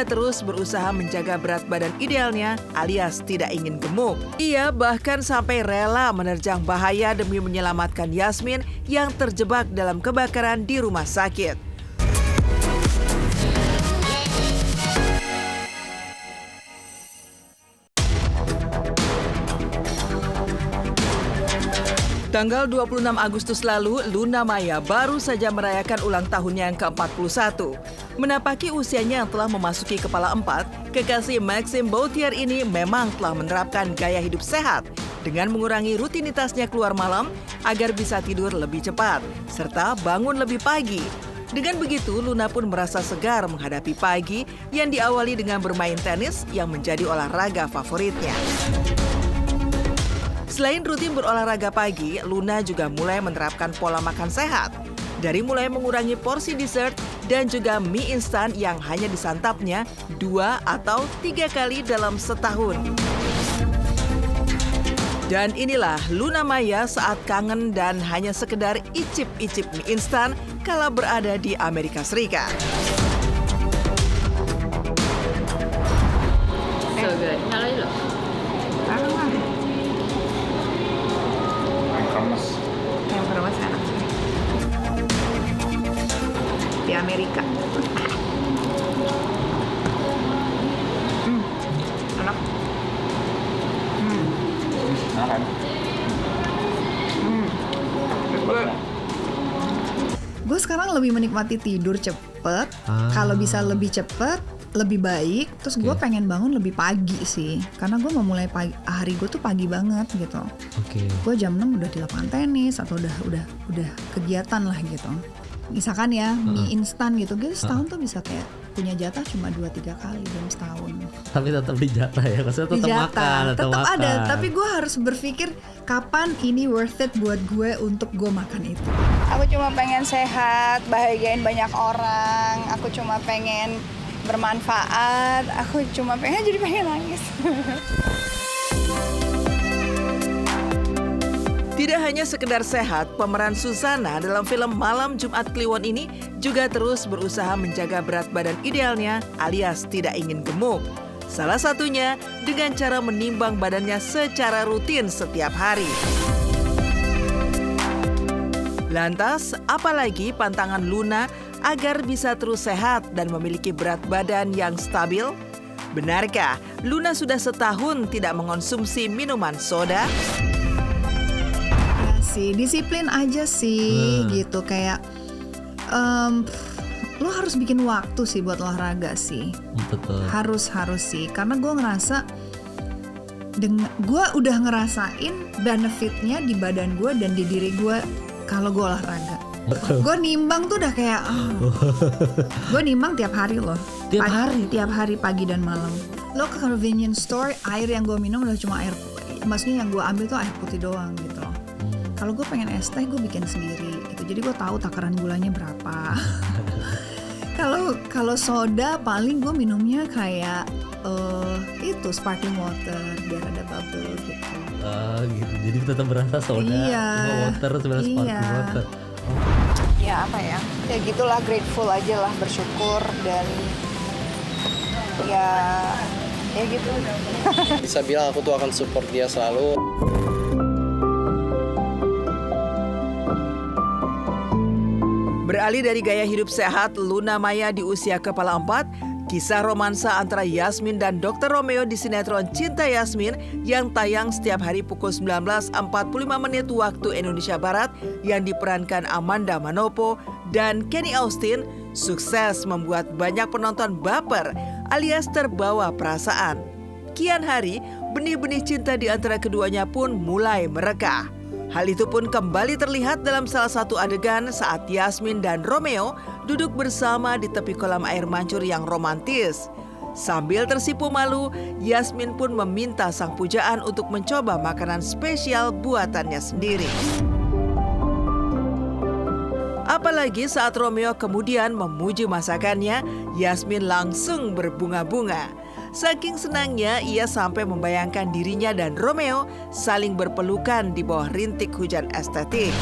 juga terus berusaha menjaga berat badan idealnya alias tidak ingin gemuk. Ia bahkan sampai rela menerjang bahaya demi menyelamatkan Yasmin yang terjebak dalam kebakaran di rumah sakit. Tanggal 26 Agustus lalu, Luna Maya baru saja merayakan ulang tahunnya yang ke-41. Menapaki usianya yang telah memasuki kepala 4, kekasih Maxime Bauthier ini memang telah menerapkan gaya hidup sehat dengan mengurangi rutinitasnya keluar malam agar bisa tidur lebih cepat, serta bangun lebih pagi. Dengan begitu, Luna pun merasa segar menghadapi pagi yang diawali dengan bermain tenis yang menjadi olahraga favoritnya. Selain rutin berolahraga pagi, Luna juga mulai menerapkan pola makan sehat. Dari mulai mengurangi porsi dessert dan juga mie instan yang hanya disantapnya 2 atau 3 kali dalam setahun. Dan inilah Luna Maya saat kangen dan hanya sekedar icip-icip mie instan kala berada di Amerika Serikat. So good. How do you look? Yang kremes enak sih. Di Amerika. Enak. Gue sekarang lebih menikmati tidur cepet. Kalau bisa lebih cepet, lebih baik. Terus gue pengen bangun lebih pagi sih, karena gue mau mulai pagi, hari gue tuh pagi banget gitu. Gue jam 6 udah di lapangan tenis atau udah kegiatan lah gitu. Misalkan ya mie instan gitu setahun tuh bisa kayak punya jatah cuma 2-3 kali dalam setahun. Tapi tetap dijatah ya, maksudnya tetap makan, tetap ada. Tapi gue harus berpikir kapan ini worth it buat gue untuk gue makan itu. Aku cuma pengen sehat, bahagiain banyak orang. Aku cuma pengen bermanfaat. Aku cuma pengen nangis. Tidak hanya sekedar sehat, pemeran Susana dalam film Malam Jumat Kliwon ini juga terus berusaha menjaga berat badan idealnya alias tidak ingin gemuk. Salah satunya dengan cara menimbang badannya secara rutin setiap hari. Lantas, apalagi pantangan Luna agar bisa terus sehat dan memiliki berat badan yang stabil? Benarkah Luna sudah setahun tidak mengonsumsi minuman soda? Disiplin aja sih gitu, kayak lo harus bikin waktu sih buat olahraga sih. Betul. Harus sih, karena gue ngerasa gue udah ngerasain benefitnya di badan gue dan di diri gue kalau gue olahraga. Gue nimbang tuh udah kayak gue nimbang tiap hari loh. Tiap hari pagi dan malam. Lo ke convenience store, air yang gue minum udah cuma air, maksudnya yang gue ambil tuh air putih doang gitu. Kalau gue pengen es teh, gue bikin sendiri gitu. Jadi gue tahu takaran gulanya berapa. Kalau soda paling gue minumnya kayak itu sparkling water biar ada bubble gitu. Gitu. Jadi tetap berasa soda, cuma water sebenarnya sparkling water. Ya apa ya? Ya gitulah, grateful aja lah, bersyukur dan ya gitu. Bisa bilang aku tuh akan support dia selalu. Beralih dari gaya hidup sehat Luna Maya di usia kepala 4, kisah romansa antara Yasmin dan Dr. Romeo di sinetron Cinta Yasmin yang tayang setiap hari pukul 19.45 waktu Indonesia Barat yang diperankan Amanda Manopo dan Kenny Austin sukses membuat banyak penonton baper alias terbawa perasaan. Kian hari, benih-benih cinta di antara keduanya pun mulai merekah. Hal itu pun kembali terlihat dalam salah satu adegan saat Yasmin dan Romeo duduk bersama di tepi kolam air mancur yang romantis. Sambil tersipu malu, Yasmin pun meminta sang pujaan untuk mencoba makanan spesial buatannya sendiri. Apalagi saat Romeo kemudian memuji masakannya, Yasmin langsung berbunga-bunga. Saking senangnya, ia sampai membayangkan dirinya dan Romeo saling berpelukan di bawah rintik hujan estetik.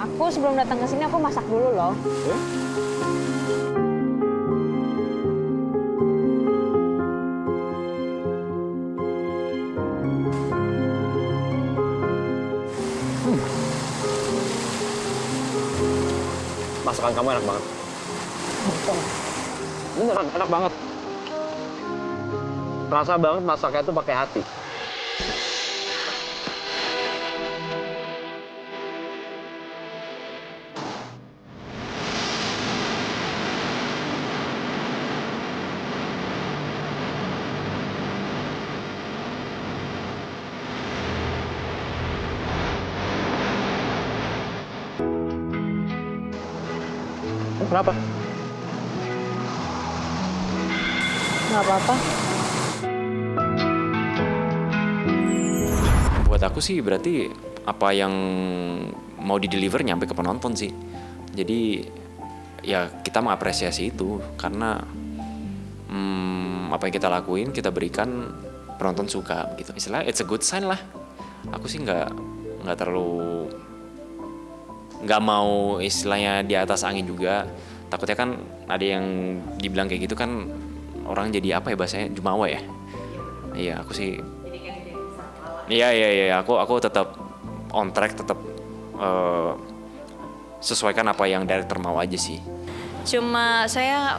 Aku Aku sebelum datang ke sini aku masak dulu loh. Masakan kamu enak banget. Beneran enak banget. Rasa banget masaknya tuh pakai hati. Kenapa? Nggak apa-apa. Buat aku sih berarti apa yang mau di-deliver nyampe ke penonton sih. Jadi ya kita mengapresiasi itu karena apa yang kita lakuin, kita berikan, penonton suka gitu. Istilahnya it's a good sign lah. Aku sih nggak terlalu nggak mau istilahnya di atas angin juga. Takutnya kan ada yang dibilang kayak gitu kan orang jadi apa ya bahasanya, jumawa ya. Iya aku sih. Iya aku tetap on track, tetap sesuaikan apa yang director mau aja sih. Cuma saya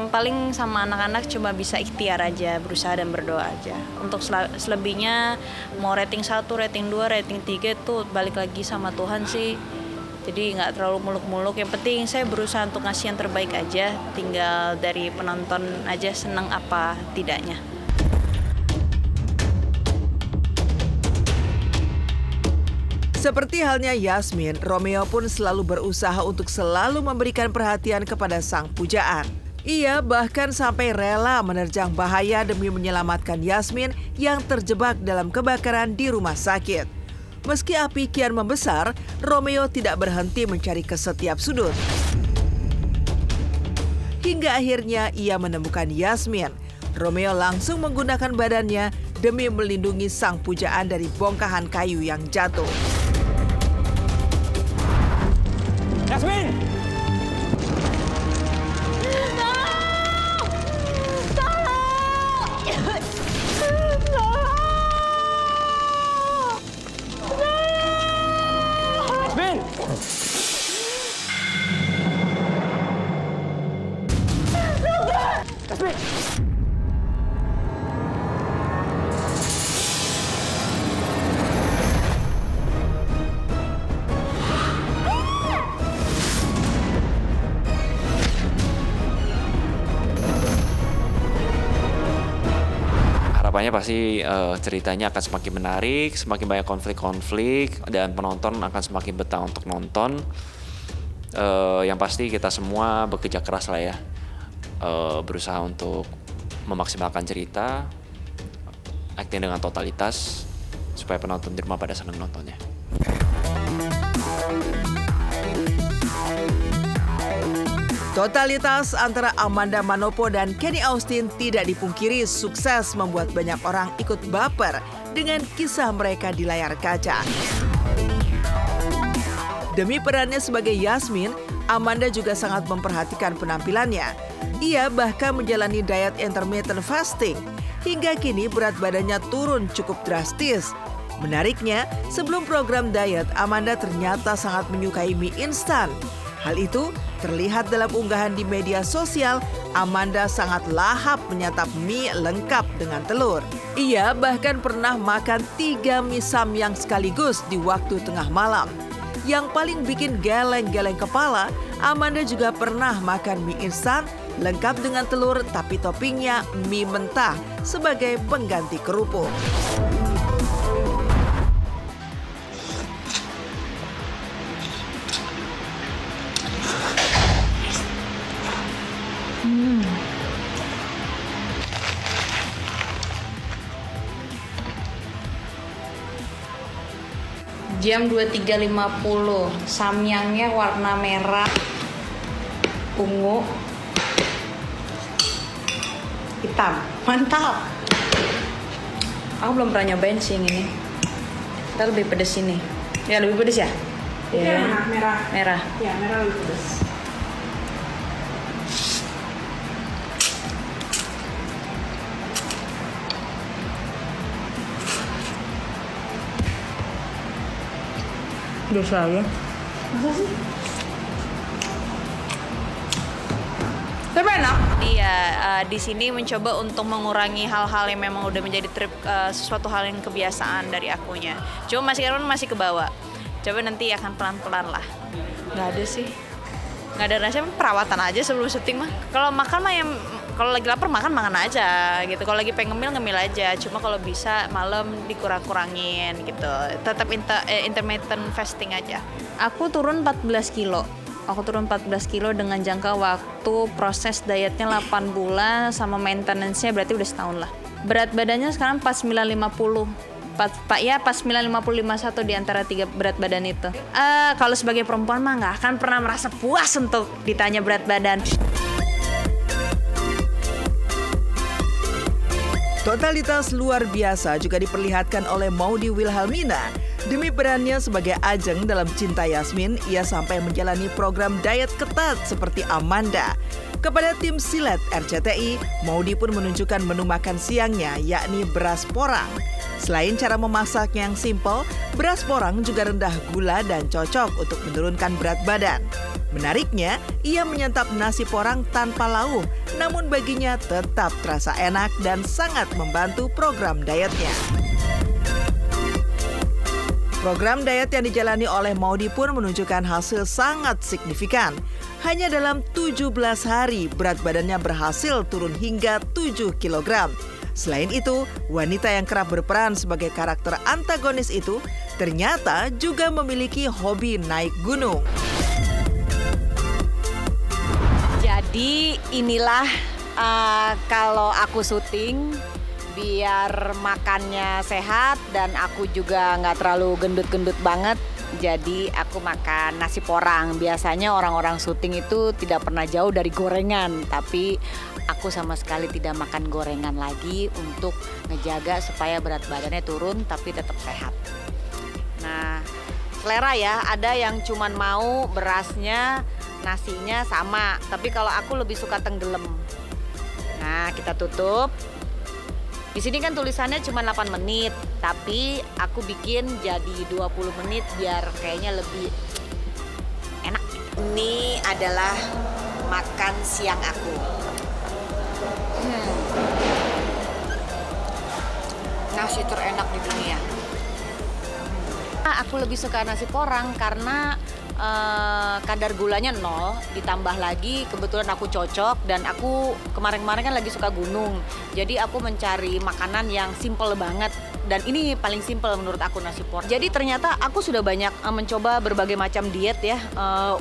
paling sama anak-anak cuma bisa ikhtiar aja, berusaha dan berdoa aja. Untuk selebihnya mau rating 1, rating 2, rating 3 itu balik lagi sama Tuhan sih. Jadi nggak terlalu muluk-muluk. Yang penting saya berusaha untuk ngasih yang terbaik aja. Tinggal dari penonton aja senang apa tidaknya. Seperti halnya Yasmin, Romeo pun selalu berusaha untuk selalu memberikan perhatian kepada sang pujaan. Ia bahkan sampai rela menerjang bahaya demi menyelamatkan Yasmin yang terjebak dalam kebakaran di rumah sakit. Meski api kian membesar, Romeo tidak berhenti mencari ke setiap sudut. Hingga akhirnya ia menemukan Yasmin. Romeo langsung menggunakan badannya demi melindungi sang pujaan dari bongkahan kayu yang jatuh. Yasmin! Harapannya pasti ceritanya akan semakin menarik, semakin banyak konflik-konflik, dan penonton akan semakin betah untuk nonton. Yang pasti kita semua bekerja keras lah ya, berusaha untuk memaksimalkan cerita, acting dengan totalitas, supaya penonton di rumah pada senang nontonnya. Totalitas antara Amanda Manopo dan Kenny Austin tidak dipungkiri sukses membuat banyak orang ikut baper dengan kisah mereka di layar kaca. Demi perannya sebagai Yasmin, Amanda juga sangat memperhatikan penampilannya. Ia bahkan menjalani diet intermittent fasting. Hingga kini berat badannya turun cukup drastis. Menariknya, sebelum program diet, Amanda ternyata sangat menyukai mie instan. Hal itu terlihat dalam unggahan di media sosial. Amanda sangat lahap menyantap mie lengkap dengan telur. Ia bahkan pernah makan 3 mie samyang sekaligus di waktu tengah malam. Yang paling bikin geleng-geleng kepala, Amanda juga pernah makan mie instan lengkap dengan telur tapi toppingnya mie mentah sebagai pengganti kerupuk. Jam 23.50, samyangnya warna merah, ungu, hitam. Mantap. Aku belum pernah nyobain sih yang ini. Kita lebih pedes ini. Ya lebih pedes ya? Yang mana? Merah. Merah. Ya, merah lebih pedas. Biasa aja. Masa sih? Tapi enak. Iya, di sini mencoba untuk mengurangi hal-hal yang memang udah menjadi sesuatu hal yang kebiasaan dari akunya. Cuma masih ke bawah. Coba nanti akan pelan-pelan lah. Nggak ada sih. Nggak ada rasanya, perawatan aja sebelum syuting mah. Kalau makan mah yang kalau lagi lapar makan aja gitu. Kalau lagi pengen ngemil aja. Cuma kalau bisa malam dikurang-kurangin gitu. Tetap intermittent fasting aja. Aku turun 14 kilo. Aku turun 14 kilo dengan jangka waktu proses dietnya 8 bulan sama maintenance-nya berarti udah setahun lah. Berat badannya sekarang 4950. Ya 4950 51 di antara 3 berat badan itu. Kalau sebagai perempuan mah nggak akan pernah merasa puas untuk ditanya berat badan. Totalitas luar biasa juga diperlihatkan oleh Maudy Wilhelmina. Demi perannya sebagai Ajeng dalam Cinta Yasmin, ia sampai menjalani program diet ketat seperti Amanda. Kepada tim Silet RCTI, Maudy pun menunjukkan menu makan siangnya, yakni beras porang. Selain cara memasaknya yang simpel, beras porang juga rendah gula dan cocok untuk menurunkan berat badan. Menariknya, ia menyantap nasi porang tanpa lauk, namun baginya tetap terasa enak dan sangat membantu program dietnya. Program diet yang dijalani oleh Maudy pun menunjukkan hasil sangat signifikan. Hanya dalam 17 hari, berat badannya berhasil turun hingga 7 kg. Selain itu, wanita yang kerap berperan sebagai karakter antagonis itu ternyata juga memiliki hobi naik gunung. Jadi inilah kalau aku syuting biar makannya sehat dan aku juga nggak terlalu gendut-gendut banget. Jadi aku makan nasi porang. Biasanya orang-orang syuting itu tidak pernah jauh dari gorengan, tapi aku sama sekali tidak makan gorengan lagi untuk ngejaga supaya berat badannya turun tapi tetap sehat. Nah, selera ya, ada yang cuman mau berasnya, nasinya sama, tapi kalau aku lebih suka tenggelam. Nah, kita tutup. Di sini kan tulisannya cuma 8 menit, tapi aku bikin jadi 20 menit biar kayaknya lebih enak. Ini adalah makan siang aku. Nasi terenak di dunia. Aku lebih suka nasi porang karena kadar gulanya 0, ditambah lagi kebetulan aku cocok dan aku kemarin-kemarin kan lagi suka gunung. Jadi aku mencari makanan yang simple banget dan ini paling simple menurut aku nasi porang. Jadi ternyata aku sudah banyak mencoba berbagai macam diet ya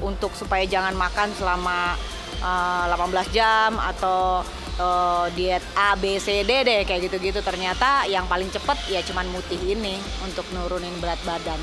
untuk supaya jangan makan selama 18 jam atau diet A, B, C, D deh kayak gitu-gitu. Ternyata yang paling cepet ya cuman mutih ini untuk nurunin berat badan.